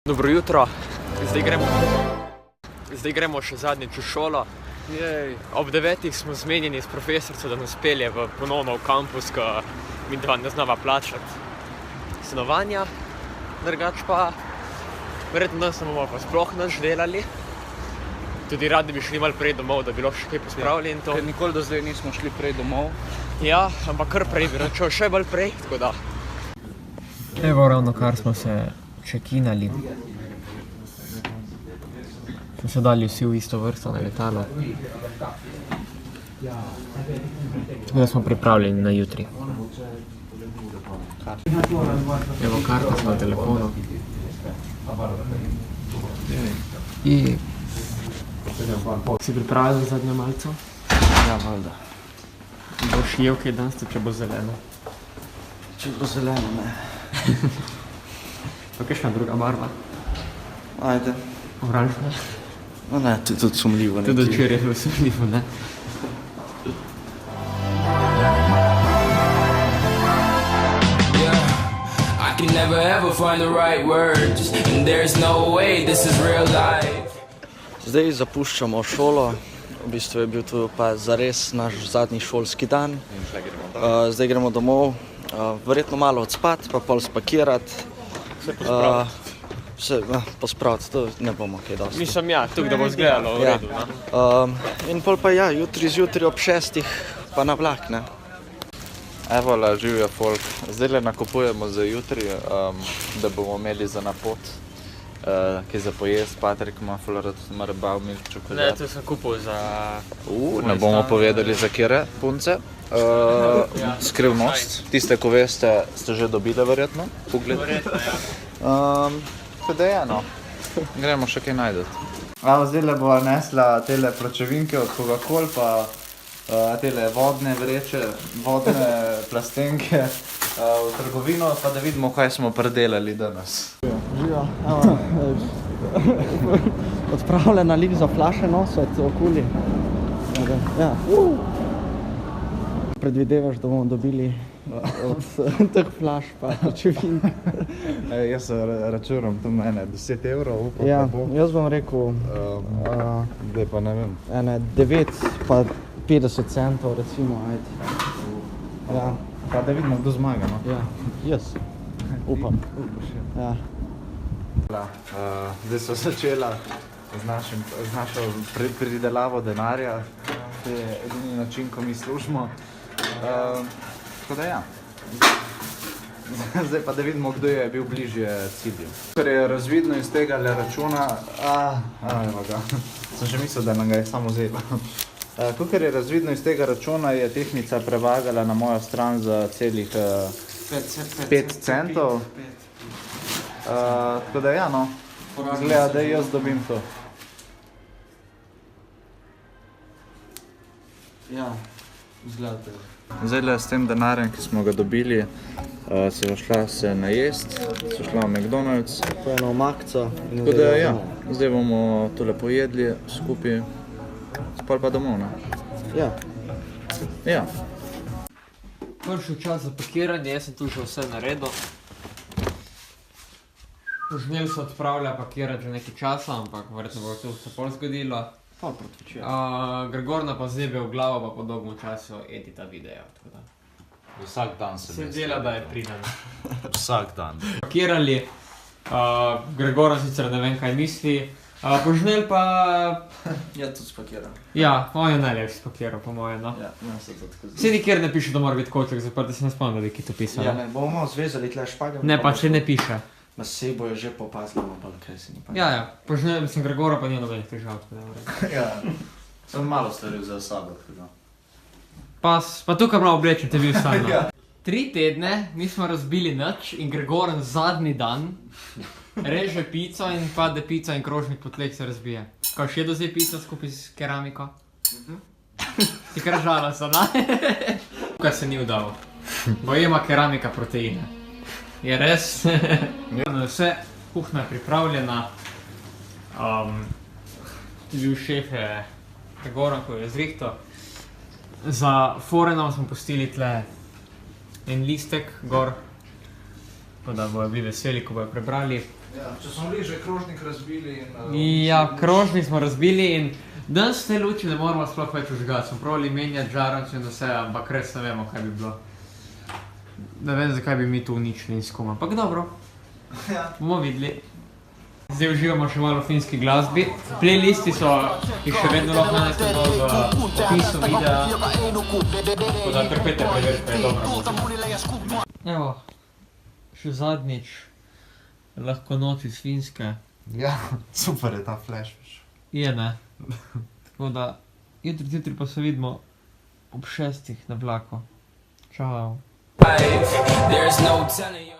Dobro jutro, zdaj gremo še zadnjič v šolo. Ob 9. smo zmenjeni s profesorico, da nas pelje ponovno v kampus, ko mi dva ne znava plačati stanovanja. Drugač pa, verjetno danes ne bomo pa sploh nič delali. Tudi radi bi šli malo prej domov, da bi lahko še kaj pospravili in to. Ker nikoli do zdaj nismo šli prej domov. Ja, ampak kar prej bi račel, še bolj prej, tako da. Evo, ravno kar smo se čekinali. Smo se dali vsi v isto vrsto na letalo. Tako da smo pripravljeni na jutri. Evo, karta smo na telefonu. I... Si pripravljen za zadnjo malco? Ja, valjda. Boš jel kaj danes, če bo zeleno? Če bo zeleno, ne. Pa kakšna druga barva? Ajde. Oranžna? No ne, to je tudi sumljivo. Tudi včeraj je bilo sumljivo, ne? I can never ever find the right words, and there's no way this is real life. Zdaj zapuščamo šolo. V bistvu je bil to pa zares naš zadnji šolski dan. Zdaj gremo domov. Verjetno malo odspat, pa pol spakirati. Se pospraviti, to ne bomo kaj dosti. Mislim, ja, tukaj da bo izgledalo v redu, ne? In pol pa ja, jutri zjutraj ob 6. pa na vlak, ne? Evo, živijo folk. Zdaj nakupujemo za jutri, da bomo imeli za na pot. Kaj za pojest, Patrik ima ful rad marbav, milk čokolad. Ne, to sem kupil za... Ne bomo povedali za kjere punce. Skrivnost. Tiste, ko veste, ste že dobile verjetno. Pogled. Verjetno, ja. Tako da je, no. Gremo še kaj najdeti. Zdaj bo nesla tele pločevinke od Coca-Cola, pa tele vodne vreče, vodne plastenke v trgovino, pa da vidimo, kaj smo predelali danes. Živa, odpravljena lik za flaše nositi okoli. Ja. Predvidevaš, da bomo dobili od teh flaš pa pločevin. Jaz računam tu mene 10 evrov, upam, Ja, da bo. jaz bom rekel Zdaj pa ne vem. 9 pa 50 centov recimo, ajde. Ja, Pa da vidimo, kdo zmaga, no. ja, jaz upam. Ja. Zdaj so začela z našo pridelavo denarja. To je edini način, ko mi služimo. Tako da ja. Zdaj pa da vidimo, kdo je bil bližje cilju. Ker je razvidno iz tega računa... Evo ga. Sem že mislil, da nam ga je samo vzela. Kakor je razvidno iz tega računa, je tehnica prevagala na mojo stran za celih 5 centov. Tako da ja, no. Izgleda, da jaz dobim to. Ja, izgledate. Zdaj s tem denarjem, ki smo ga dobili, se je šla se najest, se šla v McDonald's. To je eno makca. Tako da ja, zdaj bomo tole pojedli skupaj, spol pa domov, ne? Ja. Ja. Prišel čas za pakiranje, jaz sem tu že vse naredil. Žnel se odpravlja pakirati že nekaj časa, ampak verjetno bo to se pol zgodilo. Pol proti včeraj. Gregorna pa zdaj v glavo pa po dolgem času edita video, tako da. Vsak dan Se dela, da je priden. Vsak dan. Pakirali, Gregora sicer ne vem kaj misli, Požnel pa... Ja, tudi spakiram. Ja, on je najlepši spakiral, po moje, no. Ja, ne se to tako zdi. Saj nikjer ne piše, da mora biti koček zaprt, da se ne spomnim, da bi ki to pisalo. Ja, ne, bomo zvezali tle špagem. Ne, pa če ne piše. Ma sej bojo že popazili, pa kaj se ni pa. Ja, ja, Požnel, mislim, Gregora pa ni nobenih težav, tako da mora. Ja, sem malo storil za sabo, tako da. Pa tukaj malo oblečen, te bil sam, no. 3 tedne nismo razbili nič in Gregoren zadnji dan reže pico in pade pica in krožnik po tleh se razbije. Kaj, še jedo zdaj pico skupaj s keramiko? Ti kar žalosten, a? Tukaj se ni udal. Bo ima keramika proteine. Je res? Vse, kuhna je pripravljena. Bil šef je Gregoren, ko je zrihtal. Za forenom smo pustili tle en listek gor, pa da bojo bili veseli, ko bojo prebrali. Ja, če smo bili že krožnik razbili in... Ja, krožnik smo razbili in danes te luči ne moramo sploh več užgati. Smo probali menjati žaronce in vse, ampak res ne vemo, kaj bi bilo. Ne vem, zakaj bi mi tu uničili in skom, ampak dobro. Ja. Bomo videli. Zdaj uživamo še malo v finski glasbi. Playlisti so, ki še vedno lahko najdete dol v opisu videa. Tako da trpete preveriti, pa je dobra muzika. Evo, še zadnjič lahko noč iz Finske. Ja, super je ta flash. Je, ne? Tako da, jutri pa se vidimo ob 6 na vlaku. Čau. There's no telling you.